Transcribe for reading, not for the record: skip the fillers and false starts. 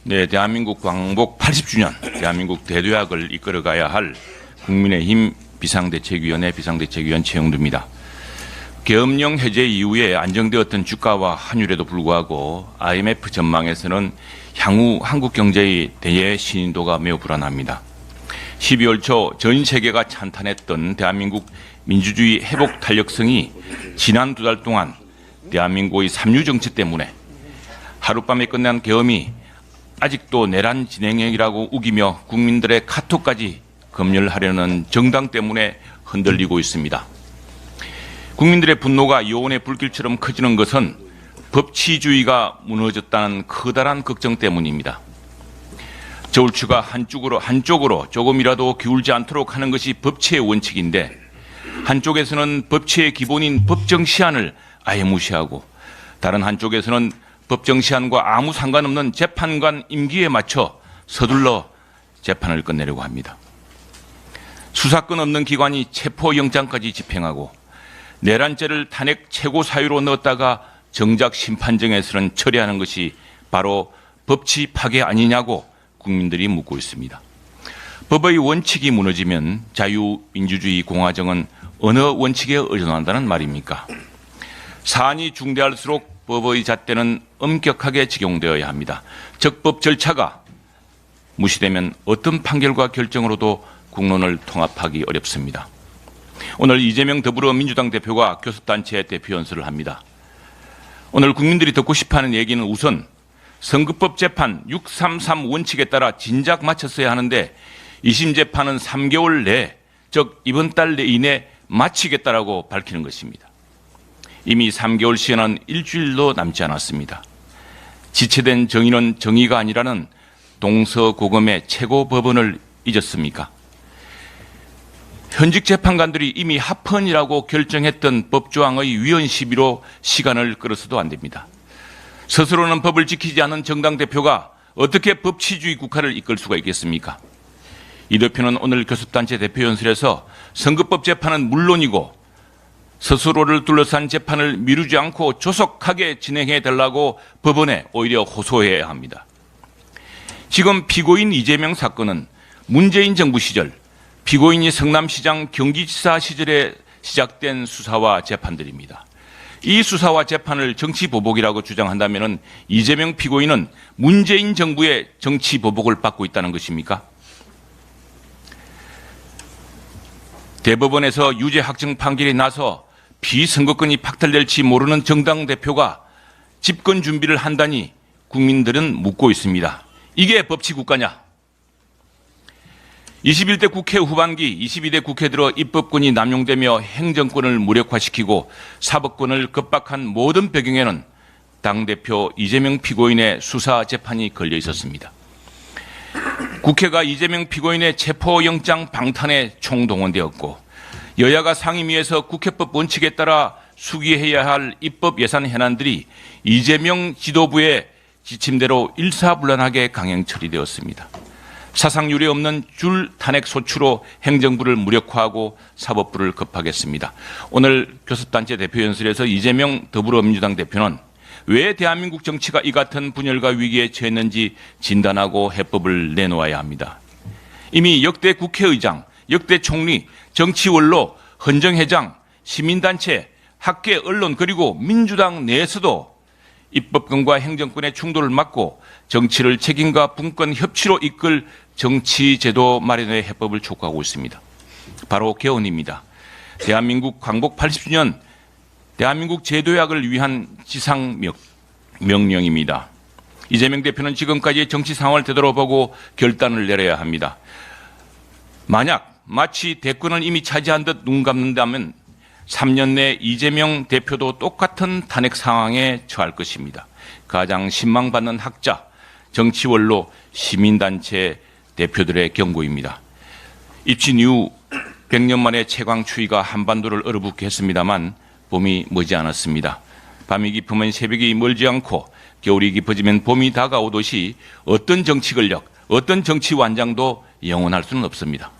네, 대한민국 광복 80주년 대한민국 대도약을 이끌어가야 할 국민의힘 비상대책위원회 비상대책위원 최영두입니다. 계엄령 해제 이후에 안정되었던 주가와 환율에도 불구하고 IMF 전망에서는 향후 한국 경제의 대외 신인도가 매우 불안합니다. 12월 초 전 세계가 찬탄했던 대한민국 민주주의 회복 탄력성이 지난 두 달 동안 대한민국의 삼류 정치 때문에 하룻밤에 끝난 계엄이 아직도 내란 진행형이라고 우기며 국민들의 카톡까지 검열하려는 정당 때문에 흔들리고 있습니다. 국민들의 분노가 여온의 불길처럼 커지는 것은 법치주의가 무너졌다는 커다란 걱정 때문입니다. 저울추가 한쪽으로 조금이라도 기울지 않도록 하는 것이 법치의 원칙인데 한쪽에서는 법치의 기본인 법정시한을 아예 무시하고 다른 한쪽에서는 법정시한과 아무 상관없는 재판관 임기에 맞춰 서둘러 재판을 끝내려고 합니다. 수사권 없는 기관이 체포영장까지 집행하고 내란죄를 탄핵 최고 사유로 넣었다가 정작 심판정에서는 처리하는 것이 바로 법치 파괴 아니냐고 국민들이 묻고 있습니다. 법의 원칙이 무너지면 자유민주주의 공화정은 어느 원칙에 의존한다는 말입니까? 사안이 중대할수록 법의 잣대는 엄격하게 적용되어야 합니다. 적법 절차가 무시되면 어떤 판결과 결정으로도 국론을 통합하기 어렵습니다. 오늘 이재명 더불어민주당 대표가 교섭단체 대표 연설을 합니다. 오늘 국민들이 듣고 싶어하는 얘기는 우선 선거법 재판 633 원칙에 따라 진작 마쳤어야 하는데 2심 재판은 3개월 내, 즉 이번 달 내인에 마치겠다라고 밝히는 것입니다. 이미 3개월 시한은 일주일도 남지 않았습니다. 지체된 정의는 정의가 아니라는 동서고금의 최고 법원을 잊었습니까? 현직 재판관들이 이미 합헌이라고 결정했던 법조항의 위헌 시비로 시간을 끌어서도 안 됩니다. 스스로는 법을 지키지 않은 정당 대표가 어떻게 법치주의 국가를 이끌 수가 있겠습니까? 이 대표는 오늘 교섭단체 대표 연설에서 선거법 재판은 물론이고 스스로를 둘러싼 재판을 미루지 않고 조속하게 진행해 달라고 법원에 오히려 호소해야 합니다. 지금 피고인 이재명 사건은 문재인 정부 시절 피고인이 성남시장 경기지사 시절에 시작된 수사와 재판들입니다. 이 수사와 재판을 정치보복이라고 주장한다면 이재명 피고인은 문재인 정부의 정치보복을 받고 있다는 것입니까? 대법원에서 유죄 확정 판결이 나서 비선거권이 박탈될지 모르는 정당 대표가 집권 준비를 한다니 국민들은 묻고 있습니다. 이게 법치국가냐? 21대 국회 후반기 22대 국회 들어 입법권이 남용되며 행정권을 무력화시키고 사법권을 급박한 모든 배경에는 당대표 이재명 피고인의 수사 재판이 걸려 있었습니다. 국회가 이재명 피고인의 체포영장 방탄에 총동원되었고 여야가 상임위에서 국회법 원칙에 따라 수기해야 할 입법 예산 현안들이 이재명 지도부의 지침대로 일사불란하게 강행 처리되었습니다. 사상유례 없는 줄 탄핵 소추로 행정부를 무력화하고 사법부를 급하겠습니다. 오늘 교섭단체 대표 연설에서 이재명 더불어민주당 대표는 왜 대한민국 정치가 이 같은 분열과 위기에 처했는지 진단하고 해법을 내놓아야 합니다. 이미 역대 국회의장, 역대 총리, 정치원로, 헌정회장, 시민단체, 학계, 언론 그리고 민주당 내에서도 입법권과 행정권의 충돌을 막고 정치를 책임과 분권 협치로 이끌 정치제도 마련의 해법을 촉구하고 있습니다. 바로 개헌입니다. 대한민국 광복 80주년 대한민국 제도약을 위한 지상명령입니다. 이재명 대표는 지금까지의 정치 상황을 되돌아보고 결단을 내려야 합니다. 만약 마치 대권을 이미 차지한 듯 눈 감는다면 3년 내 이재명 대표도 똑같은 탄핵 상황에 처할 것입니다. 가장 신망받는 학자, 정치원로, 시민단체 대표들의 경고입니다. 입친 이후 100년 만에 채광 추위가 한반도를 얼어붙게 했습니다만 봄이 머지않았습니다. 밤이 깊으면 새벽이 멀지 않고 겨울이 깊어지면 봄이 다가오듯이 어떤 정치 권력, 어떤 정치 완장도 영원할 수는 없습니다.